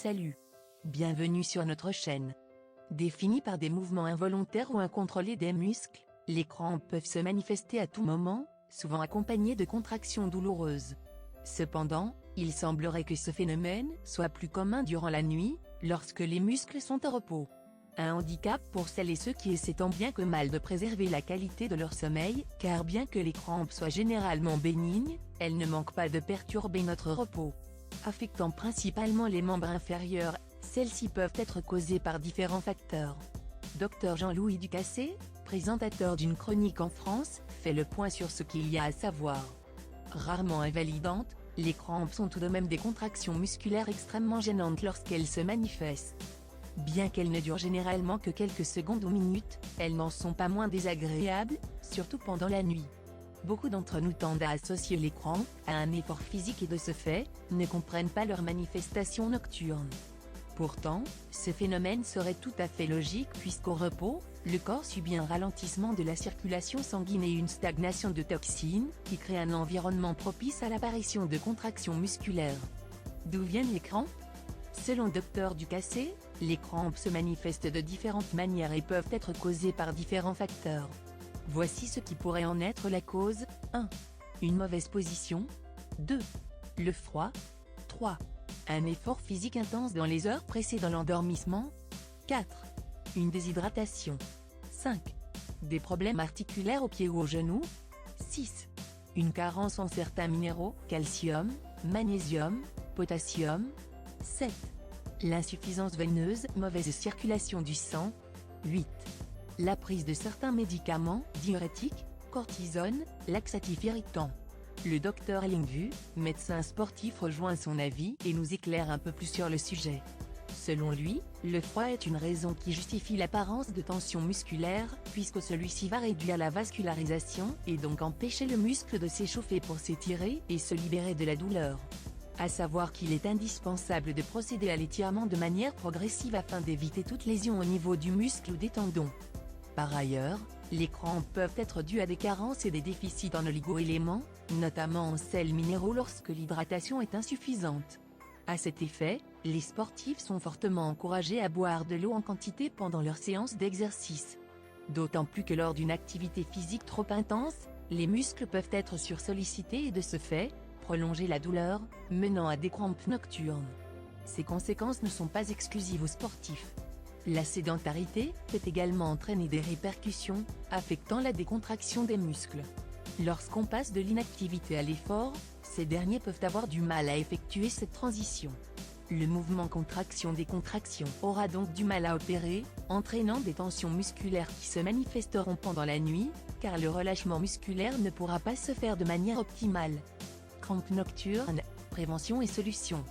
Salut. Bienvenue sur notre chaîne. Définies par des mouvements involontaires ou incontrôlés des muscles, les crampes peuvent se manifester à tout moment, souvent accompagnées de contractions douloureuses. Cependant, il semblerait que ce phénomène soit plus commun durant la nuit, lorsque les muscles sont au repos. Un handicap pour celles et ceux qui essaient tant bien que mal de préserver la qualité de leur sommeil, car bien que les crampes soient généralement bénignes, elles ne manquent pas de perturber notre repos. Affectant principalement les membres inférieurs, celles-ci peuvent être causées par différents facteurs. Dr Jean-Louis Ducassé, présentateur d'une chronique en France, fait le point sur ce qu'il y a à savoir. Rarement invalidantes, les crampes sont tout de même des contractions musculaires extrêmement gênantes lorsqu'elles se manifestent. Bien qu'elles ne durent généralement que quelques secondes ou minutes, elles n'en sont pas moins désagréables, surtout pendant la nuit. Beaucoup d'entre nous tendent à associer les crampes à un effort physique et de ce fait, ne comprennent pas leurs manifestations nocturnes. Pourtant, ce phénomène serait tout à fait logique puisqu'au repos, le corps subit un ralentissement de la circulation sanguine et une stagnation de toxines, qui créent un environnement propice à l'apparition de contractions musculaires. D'où viennent les crampes? Selon Dr Ducassé, les crampes se manifestent de différentes manières et peuvent être causées par différents facteurs. Voici ce qui pourrait en être la cause. 1. Une mauvaise position. 2. Le froid. 3. Un effort physique intense dans les heures précédant l'endormissement. 4. Une déshydratation. 5. Des problèmes articulaires aux pieds ou aux genoux. 6. Une carence en certains minéraux, calcium, magnésium, potassium. 7. L'insuffisance veineuse, mauvaise circulation du sang. 8. La prise de certains médicaments, diurétiques, cortisone, laxatifs irritants. Le docteur Lingvu, médecin sportif, rejoint son avis et nous éclaire un peu plus sur le sujet. Selon lui, le froid est une raison qui justifie l'apparence de tension musculaire, puisque celui-ci va réduire la vascularisation, et donc empêcher le muscle de s'échauffer pour s'étirer et se libérer de la douleur. À savoir qu'il est indispensable de procéder à l'étirement de manière progressive afin d'éviter toute lésion au niveau du muscle ou des tendons. Par ailleurs, les crampes peuvent être dues à des carences et des déficits en oligo-éléments, notamment en sels minéraux lorsque l'hydratation est insuffisante. À cet effet, les sportifs sont fortement encouragés à boire de l'eau en quantité pendant leurs séances d'exercice. D'autant plus que lors d'une activité physique trop intense, les muscles peuvent être sursollicités et de ce fait, prolonger la douleur, menant à des crampes nocturnes. Ces conséquences ne sont pas exclusives aux sportifs. La sédentarité peut également entraîner des répercussions, affectant la décontraction des muscles. Lorsqu'on passe de l'inactivité à l'effort, ces derniers peuvent avoir du mal à effectuer cette transition. Le mouvement contraction-décontraction aura donc du mal à opérer, entraînant des tensions musculaires qui se manifesteront pendant la nuit, car le relâchement musculaire ne pourra pas se faire de manière optimale. Crampes nocturnes, prévention et solutions.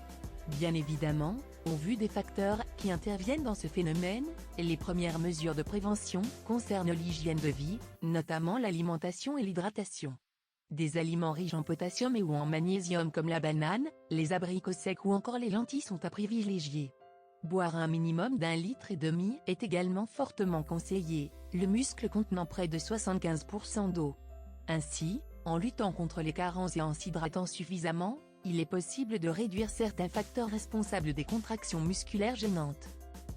Bien évidemment, au vu des facteurs qui interviennent dans ce phénomène, les premières mesures de prévention concernent l'hygiène de vie, notamment l'alimentation et l'hydratation. Des aliments riches en potassium et ou en magnésium comme la banane, les abricots secs ou encore les lentilles sont à privilégier. Boire un minimum d'1,5 litre est également fortement conseillé, le muscle contenant près de 75% d'eau. Ainsi, en luttant contre les carences et en s'hydratant suffisamment, il est possible de réduire certains facteurs responsables des contractions musculaires gênantes.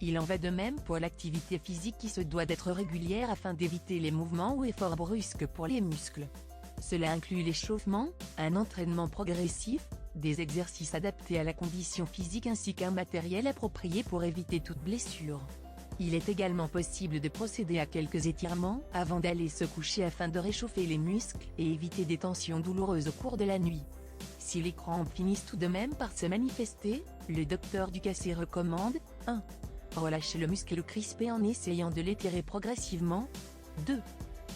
Il en va de même pour l'activité physique qui se doit d'être régulière afin d'éviter les mouvements ou efforts brusques pour les muscles. Cela inclut l'échauffement, un entraînement progressif, des exercices adaptés à la condition physique ainsi qu'un matériel approprié pour éviter toute blessure. Il est également possible de procéder à quelques étirements avant d'aller se coucher afin de réchauffer les muscles et éviter des tensions douloureuses au cours de la nuit. Si les crampes finissent tout de même par se manifester, le docteur Ducassé recommande 1. Relâcher le muscle crispé en essayant de l'étirer progressivement. 2.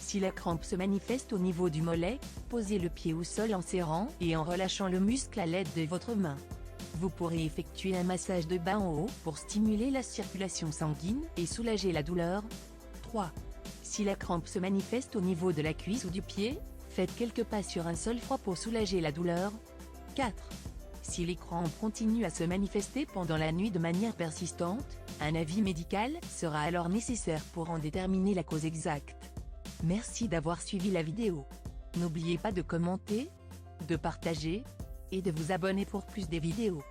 Si la crampe se manifeste au niveau du mollet, posez le pied au sol en serrant et en relâchant le muscle à l'aide de votre main. Vous pourrez effectuer un massage de bas en haut pour stimuler la circulation sanguine et soulager la douleur. 3. Si la crampe se manifeste au niveau de la cuisse ou du pied, faites quelques pas sur un sol froid pour soulager la douleur. 4. Si les crampes continuent à se manifester pendant la nuit de manière persistante, un avis médical sera alors nécessaire pour en déterminer la cause exacte. Merci d'avoir suivi la vidéo. N'oubliez pas de commenter, de partager, et de vous abonner pour plus de vidéos.